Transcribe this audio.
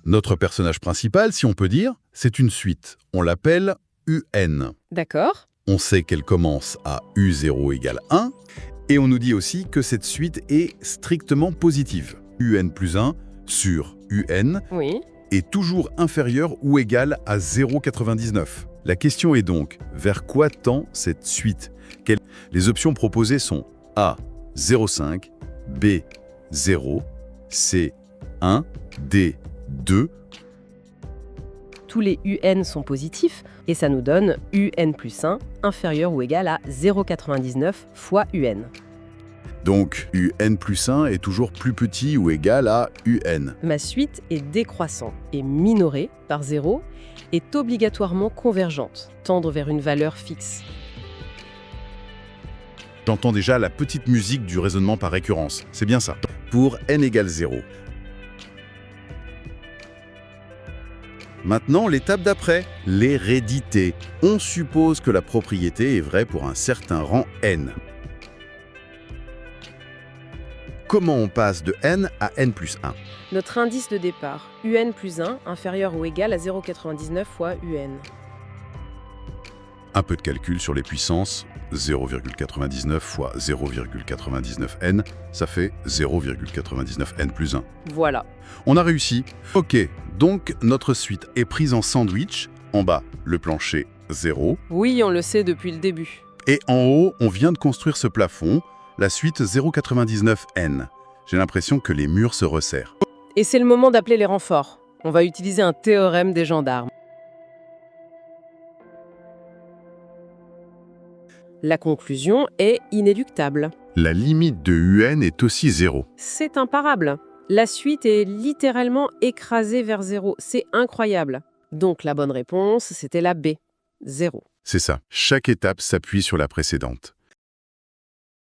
Notre personnage principal, si on peut dire, c'est une suite. On l'appelle UN. D'accord. On sait qu'elle commence à U0 égale 1, et on nous dit aussi que cette suite est strictement positive. UN plus 1 sur UN Oui. est toujours inférieur ou égal à 0,99. La question est donc, vers quoi tend cette suite? Les options proposées sont A, 0,5, B, 0, C, 1, D, 2. Tous les UN sont positifs et ça nous donne UN plus 1 inférieur ou égal à 0,99 fois UN. Donc, UN plus 1 est toujours plus petit ou égal à UN. Ma suite est décroissante et minorée par 0 est obligatoirement convergente, tendre vers une valeur fixe. J'entends déjà la petite musique du raisonnement par récurrence. C'est bien ça. Pour n égale 0. Maintenant, l'étape d'après, l'hérédité. On suppose que la propriété est vraie pour un certain rang n. Comment on passe de n à n plus 1? Notre indice de départ, UN plus 1 inférieur ou égal à 0,99 fois UN. Un peu de calcul sur les puissances. 0,99 fois 0,99n, ça fait 0,99n plus 1. Voilà. On a réussi. Ok, donc notre suite est prise en sandwich. En bas, le plancher 0. Oui, on le sait depuis le début. Et en haut, on vient de construire ce plafond, la suite 0,99n. J'ai l'impression que les murs se resserrent. Et c'est le moment d'appeler les renforts. On va utiliser un théorème des gendarmes. La conclusion est inéluctable. La limite de UN est aussi 0. C'est imparable. La suite est littéralement écrasée vers 0. C'est incroyable. Donc la bonne réponse, c'était la B. 0. C'est ça. Chaque étape s'appuie sur la précédente.